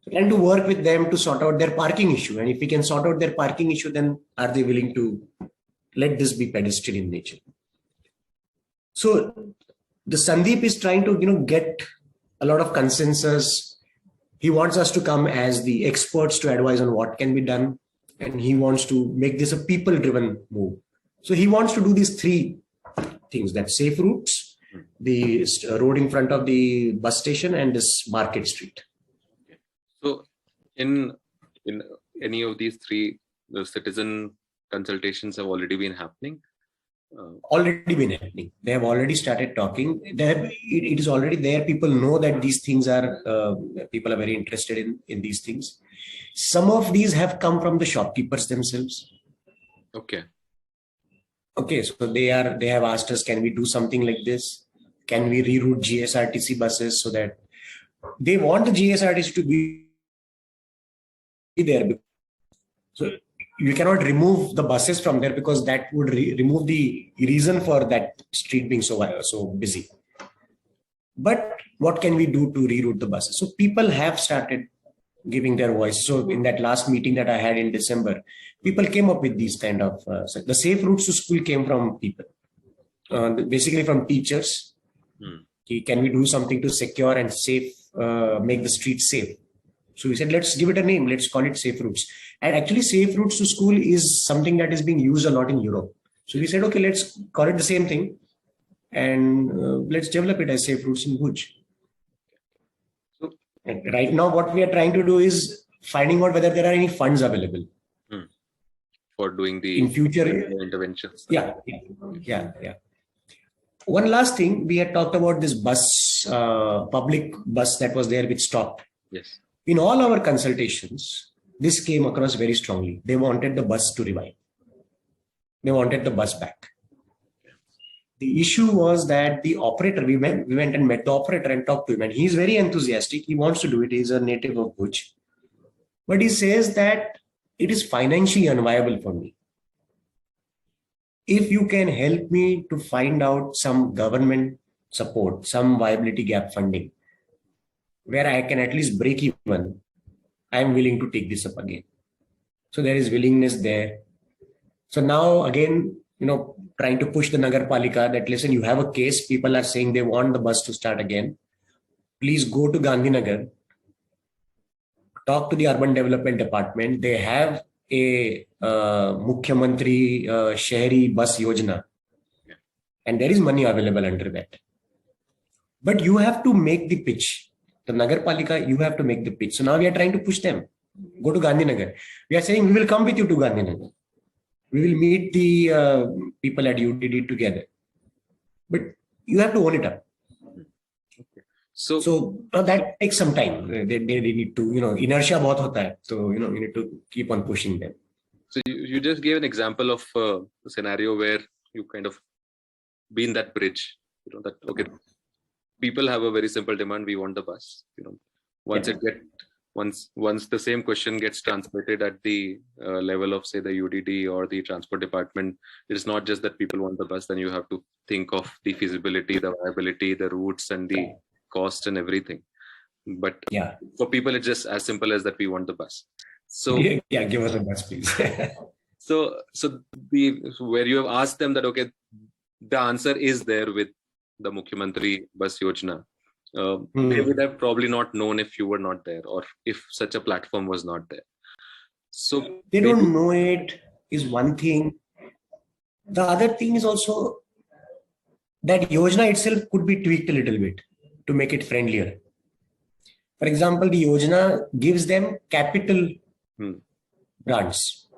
So we want to work with them to sort out their parking issue. And if we can sort out their parking issue, then are they willing to let this be pedestrian in nature? So the Sandeep is trying to get a lot of consensus. He wants us to come as the experts to advise on what can be done. And he wants to make this a people-driven move. So he wants to do these three things: that safe routes, the road in front of the bus station, and this market street. So in any of these three, the citizen consultations have already been happening? Already been happening. They have already started talking. It is already there. People know that these things are, people are very interested in these things. Some of these have come from the shopkeepers themselves. Okay, so they have asked us, can we do something like this? Can we reroute GSRTC buses so that they want the GSRTC to be there? So you cannot remove the buses from there, because that would remove the reason for that street being so busy. But what can we do to reroute the buses? So people have started giving their voice. So in that last meeting that I had in December, people came up with these kind of, the safe routes to school came from people, basically from teachers. Can we do something to secure and safe, make the streets safe? So we said, let's give it a name. Let's call it safe routes. And actually safe routes to school is something that is being used a lot in Europe. So we said, okay, let's call it the same thing, and let's develop it as safe routes in Bhuj. So right now what we are trying to do is finding out whether there are any funds available for doing the in future interventions. Yeah. One last thing, we had talked about this bus, public bus that was there which stopped. Yes. In all our consultations, this came across very strongly. They wanted the bus to revive. They wanted the bus back. The issue was that the operator, we went and met the operator and talked to him, and he's very enthusiastic. He wants to do it. He's a native of Bhuj. But he says that it is financially unviable for me. If you can help me to find out some government support, some viability gap funding, where I can at least break even, I am willing to take this up again. So there is willingness there. So now again, trying to push the Nagarpalika that, listen, you have a case. People are saying they want the bus to start again. Please go to Gandhinagar, talk to the Urban Development Department. They have a Mukhyamantri Shahri Bus Yojana. and there is money available under that. But you have to make the pitch. The Nagar Palika, you have to make the pitch. So now we are trying to push them. Go to Gandhinagar. We are saying we will come with you to Gandhinagar. We will meet the people at UDD together. But you have to own it up. So that takes some time. They need to, inertia bahut hota hai. So, you need to keep on pushing them. So you just gave an example of a scenario where you kind of been that bridge, that, okay, people have a very simple demand. We want the bus, once the same question gets transmitted at the level of, say, the UDD or the transport department, it's not just that people want the bus. Then you have to think of the feasibility, the viability, the routes, and the cost and everything. But for people, it's just as simple as that we want the bus. So give us a bus, please. so where you have asked them that, okay, the answer is there with the Mukhyamantri Bus Yojana. They would have probably not known if you were not there, or if such a platform was not there. So they don't know it is one thing. The other thing is also that Yojana itself could be tweaked a little bit to make it friendlier. For example, the Yojana gives them capital grants.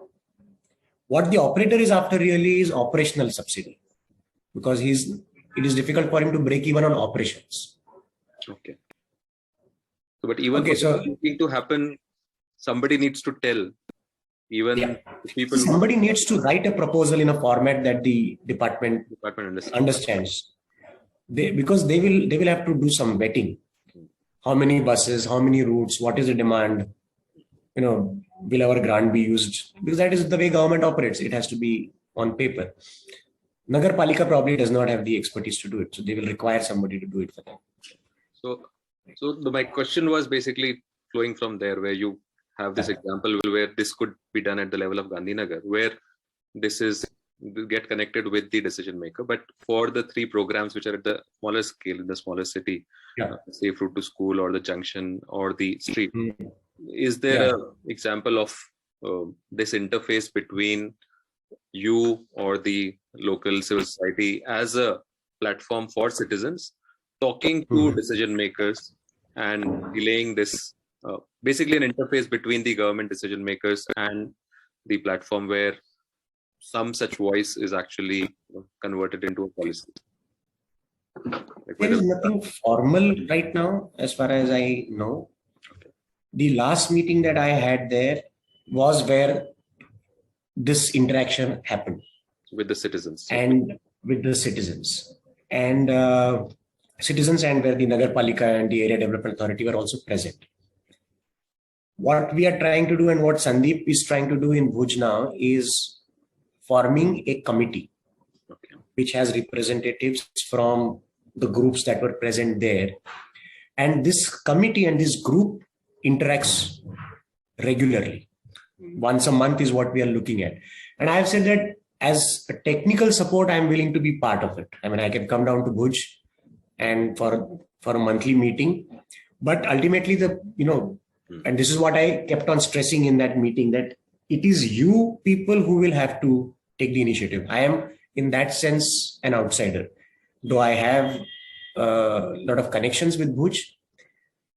What the operator is after really is operational subsidy, because it is difficult for him to break even on operations. Okay. So, but even for something to happen, somebody needs to tell. Even people. Somebody needs to write a proposal in a format that the department understands. Because they will have to do some vetting. How many buses, how many routes, what is the demand? Will our grant be used? Because that is the way government operates. It has to be on paper. Nagar Palika probably does not have the expertise to do it. So they will require somebody to do it for them. So my question was basically flowing from there, where you have this example where this could be done at the level of Gandhinagar, where this is get connected with the decision maker. But for the three programs which are at the smaller scale in the smaller city, safe route to school or the junction or the street, is there an example of this interface between you or the local civil society as a platform for citizens talking to decision makers and relaying this, basically an interface between the government decision makers and the platform where some such voice is actually converted into a policy? There is nothing formal right now, as far as I know. Okay. The last meeting that I had there was where this interaction happened with the citizens and where the Nagar Palika and the Area Development Authority were also present. What we are trying to do and what Sandeep is trying to do in Bhuj now is forming a committee which has representatives from the groups that were present there. And this committee and this group interacts regularly. Once a month is what we are looking at. And I have said that as a technical support, I'm willing to be part of it. I mean, I can come down to Bhuj and for a monthly meeting. But ultimately, and this is what I kept on stressing in that meeting, that it is you people who will have to take the initiative. I am, in that sense, an outsider, though I have a lot of connections with Bhuj,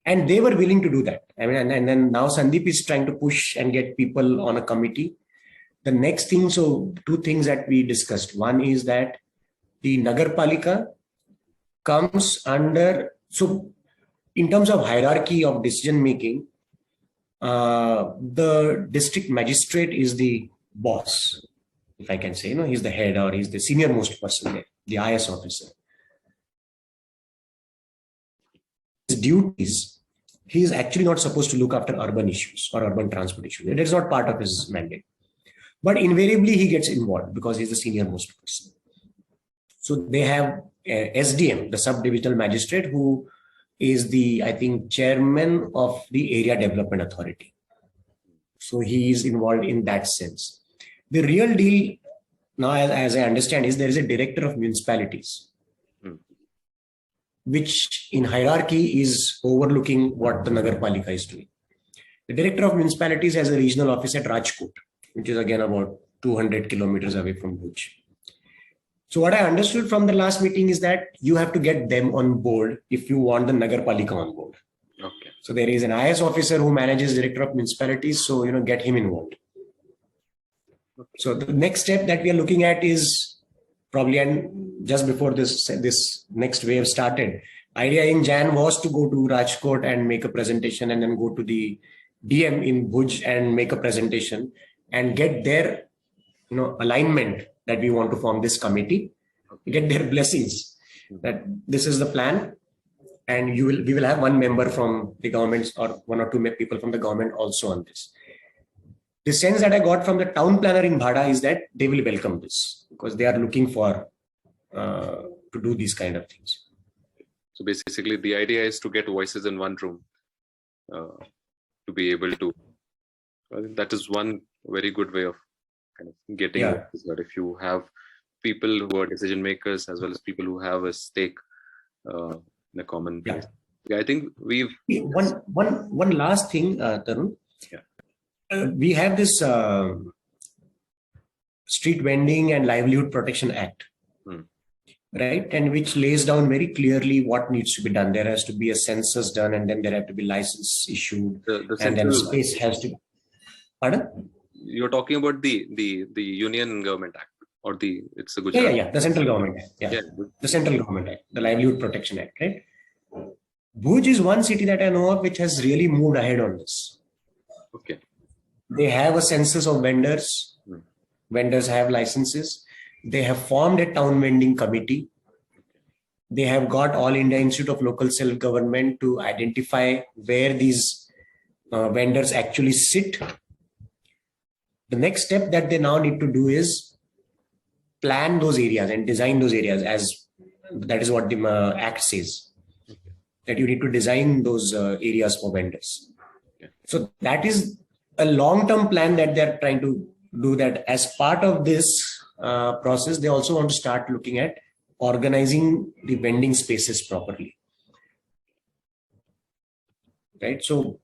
and they were willing to do that. I mean, and then now Sandeep is trying to push and get people on a committee. The next thing, so two things that we discussed. One is that the Nagar Palika comes under, so in terms of hierarchy of decision making, the district magistrate is the boss, if I can say, he's the head or he's the senior most person there, the IS officer. His duties, he is actually not supposed to look after urban issues or urban transport issues. It is not part of his mandate. But invariably he gets involved because he's the senior most person. So they have SDM, the sub-divisional magistrate, who is the, I think, chairman of the Area Development Authority. So he is involved in that sense. The real deal now, as I understand, is there is a director of municipalities, which in hierarchy is overlooking what the Nagar Palika is doing. The director of municipalities has a regional office at Rajkot, which is again about 200 kilometers away from Bhuj. So what I understood from the last meeting is that you have to get them on board if you want the Nagarpalika on board. Okay. So there is an IS officer who manages director of municipalities. So, get him involved. Okay. So the next step that we are looking at is probably, and just before this next wave started, idea in Jan was to go to Rajkot and make a presentation, and then go to the DM in Bhuj and make a presentation and get their alignment that we want to form this committee, get their blessings that this is the plan, and we will have one member from the government or one or two people from the government also on this. The sense that I got from the town planner in Bhada is that they will welcome this because they are looking for to do these kind of things. So basically, the idea is to get voices in one room to be able to. I think that is one very good way of kind of getting voices. That if you have people who are decision makers as well as people who have a stake in a common place. Yeah, I think we've one last thing, Tarun. Yeah. We have this Street Vending and Livelihood Protection Act, right? And which lays down very clearly what needs to be done. There has to be a census done, and then there have to be license issued, and then space has to. Pardon? You're talking about the Union Government Act, or it's a Gujarat. Yeah, the Central Government Act. Yeah, the Central Government Act, the Livelihood Protection Act, right? Bhuj is one city that I know of which has really moved ahead on this. Okay. They have a census of vendors. Vendors have licenses. They have formed a town vending committee. They have got All India Institute of Local Self-Government to identify where these vendors actually sit. The next step that they now need to do is plan those areas and design those areas, as that is what the Act says. That you need to design those areas for vendors. So that is a long-term plan that they're trying to do. That as part of this process, they also want to start looking at organizing the vending spaces properly. Right. So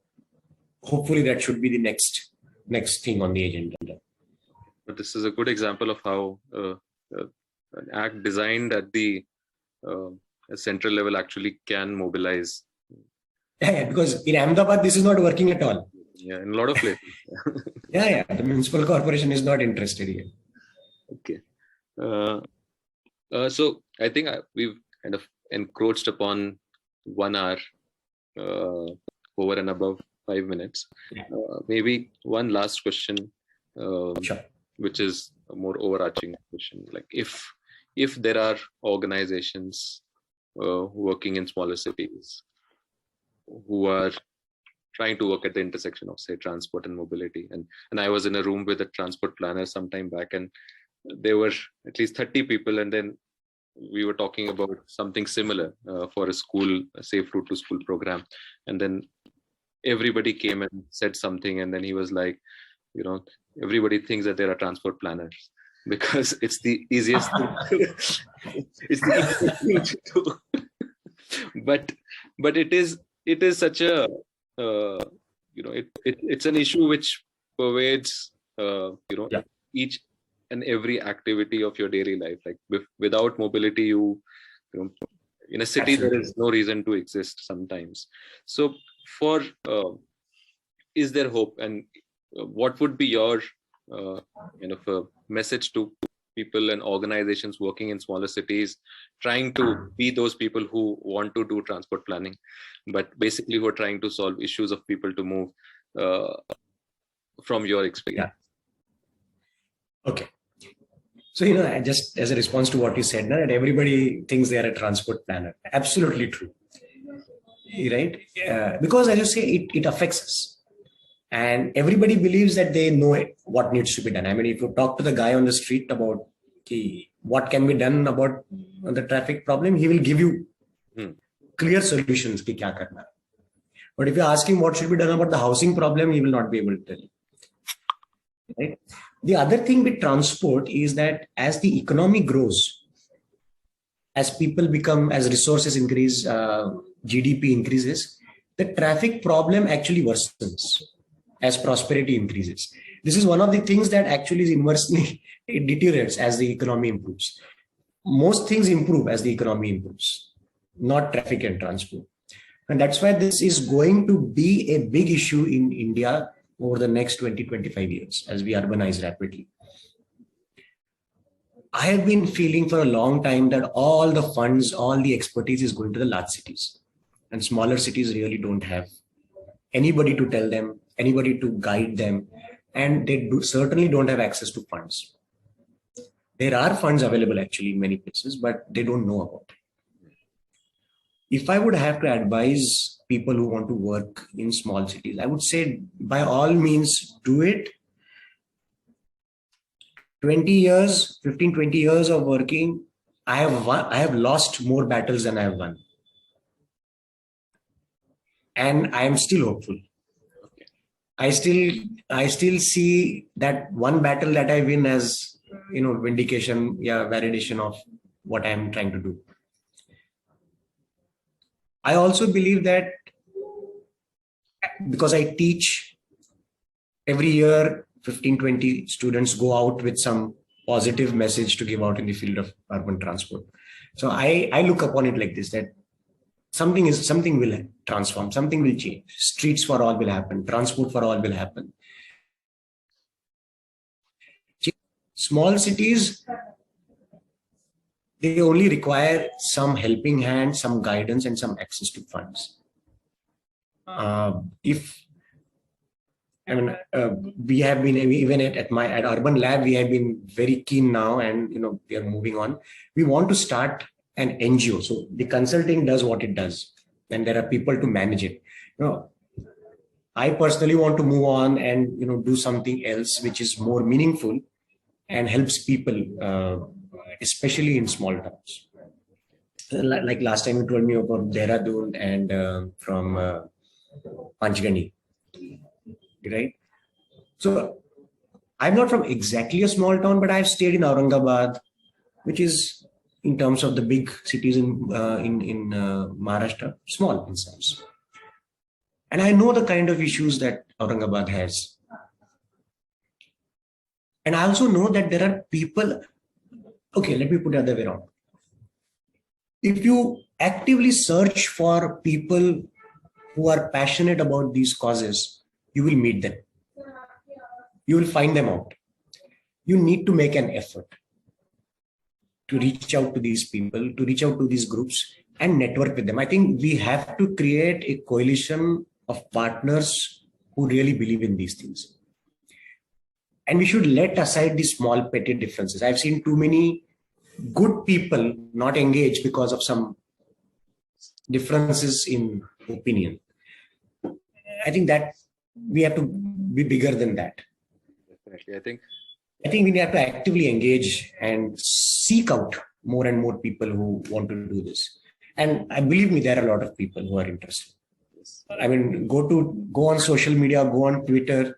hopefully that should be the next thing on the agenda. But this is a good example of how an act designed at the central level actually can mobilize. Yeah, because in Ahmedabad, this is not working at all. Yeah, in a lot of places. Yeah. The municipal corporation is not interested here. Okay. So I think we've kind of encroached upon 1 hour over and above 5 minutes. Maybe one last question, Sure. which is a more overarching question. Like if there are organizations working in smaller cities who are trying to work at the intersection of, say, transport and mobility. And I was in a room with a transport planner some time back, and there were at least 30 people. And then we were talking about something similar for a safe route to school program. And then everybody came and said something. And then he was like, everybody thinks that there are transport planners because it's the easiest thing. It's the easiest thing to do. But it is such a it's an issue which pervades each and every activity of your daily life. Like without mobility, you in a city, Absolutely. There is no reason to exist sometimes. So is there hope, and what would be your a message to people and organizations working in smaller cities, trying to be those people who want to do transport planning, but basically who are trying to solve issues of people to move, from your experience? Yeah. Okay. So, just as a response to what you said, that everybody thinks they are a transport planner. Absolutely true. Right? Because as you say, it affects us. And everybody believes that they know what needs to be done. I mean, if you talk to the guy on the street about what can be done about the traffic problem, he will give you clear solutions. But if you ask him what should be done about the housing problem, he will not be able to tell you. Right? The other thing with transport is that as the economy grows, as people become, as resources increase, GDP increases, the traffic problem actually worsens as prosperity increases. This is one of the things that actually is inversely, it deteriorates as the economy improves. most things improve as the economy improves, not traffic and transport. And that's why this is going to be a big issue in India over the next 20-25 years as we urbanize rapidly. I have been feeling for a long time that all the funds, all the expertise is going to the large cities. And smaller cities really don't have anybody to tell them, anybody to guide them, and they certainly don't have access to funds. There are funds available actually in many places, but they don't know about it. If I would have to advise people who want to work in small cities, I would say by all means do it. 20 years, 15, 20 years of working, I have lost more battles than I have won. And I am still hopeful. I still see that one battle that I win as, vindication, validation of what I am trying to do. I also believe that because I teach every year, 15, 20 students go out with some positive message to give out in the field of urban transport. So I look upon it like this, that something will transform, something will change. Streets for all will happen, transport for all will happen. Small cities, they only require some helping hand, some guidance, and some access to funds. We have been, even at Urban Lab, we have been very keen now, and we are moving on. We want to start an NGO. So the consulting does what it does, and there are people to manage it. I personally want to move on and do something else which is more meaningful and helps people, especially in small towns. Like last time you told me about Dehradun and from Panchgani, right? So I'm not from exactly a small town, but I've stayed in Aurangabad, which is, in terms of the big cities in Maharashtra, small in size. And I know the kind of issues that Aurangabad has. And I also know that there are people. Okay, let me put it the other way around. If you actively search for people who are passionate about these causes, you will meet them. You will find them out. You need to make an effort to reach out to these people, to reach out to these groups and network with them. I think we have to create a coalition of partners who really believe in these things. And we should let aside the small petty differences. I've seen too many good people not engage because of some differences in opinion. I think that we have to be bigger than that. Definitely. I think we have to actively engage and seek out more and more people who want to do this. And I believe me, there are a lot of people who are interested. Yes. I mean, go on social media, go on Twitter,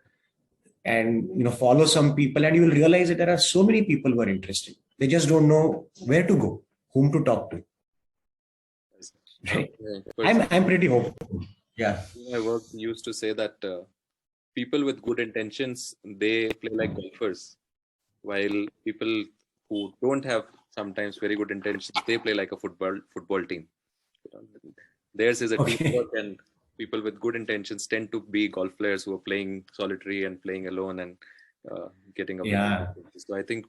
and follow some people, and you will realize that there are so many people who are interested. They just don't know where to go, whom to talk to. Right? I'm pretty hopeful. Yeah. My work used to say that people with good intentions, they play like golfers, while people who don't have sometimes very good intentions, they play like a football team. Theirs is a teamwork, and people with good intentions tend to be golf players who are playing solitary and playing alone and getting a So I think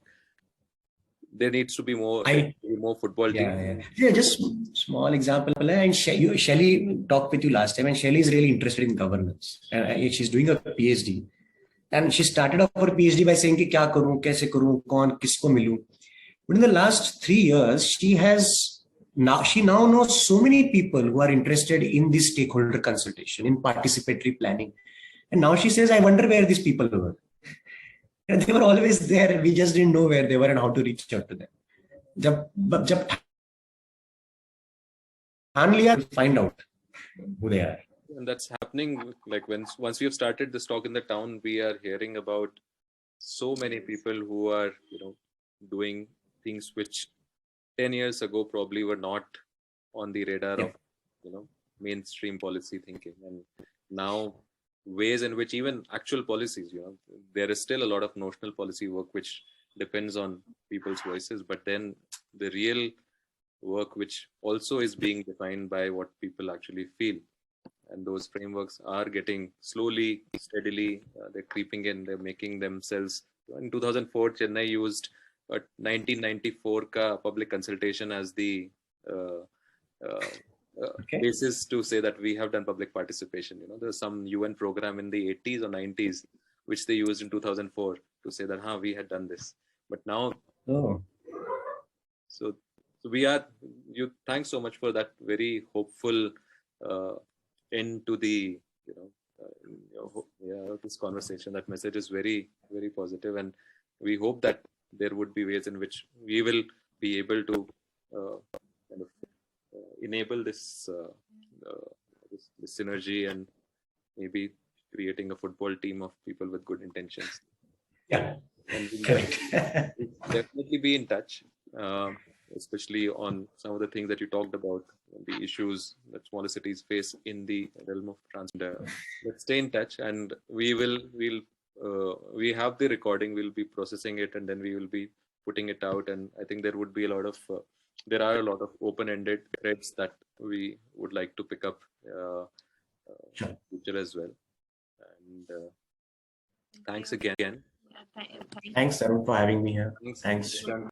there needs to be more football team. Yeah, just small example. And Shelly talked with you last time, and Shelly is really interested in governance. And she's doing a PhD. And she started off her PhD by saying, kya karu, kaise karu, kaun, kisko milu. But in the last 3 years, she now knows so many people who are interested in this stakeholder consultation, in participatory planning. And now she says, I wonder where these people were. And they were always there. We just didn't know where they were and how to reach out to them. Jab find out who they are. And that's happening. Like once we have started this talk in the town, we are hearing about so many people who are doing things which 10 years ago probably were not on the radar of mainstream policy thinking. And now ways in which even actual policies, there is still a lot of notional policy work which depends on people's voices, but then the real work which also is being defined by what people actually feel. And those frameworks are getting slowly, steadily, they're creeping in, they're making themselves. In 2004, Chennai used 1994 ka public consultation as the uh, uh, Okay. basis to say that we have done public participation. There's some UN program in the 80s or 90s which they used in 2004 to say that we had done this. But now, Oh, so we are. You thanks so much for that very hopeful end to the this conversation. That message is very, very positive, and we hope that there would be ways in which we will be able to kind of enable this, this synergy, and maybe creating a football team of people with good intentions. yeah, And we'll correct. definitely be in touch, especially on some of the things that you talked about, the issues that smaller cities face in the realm of transport. Let's stay in touch, and we have the recording. We'll be processing it, and then we will be putting it out. And I think there would be there are a lot of open-ended threads that we would like to pick up Sure. in the future as well. And thanks again. Thanks, Arun, for having me here. Thanks. Thanks.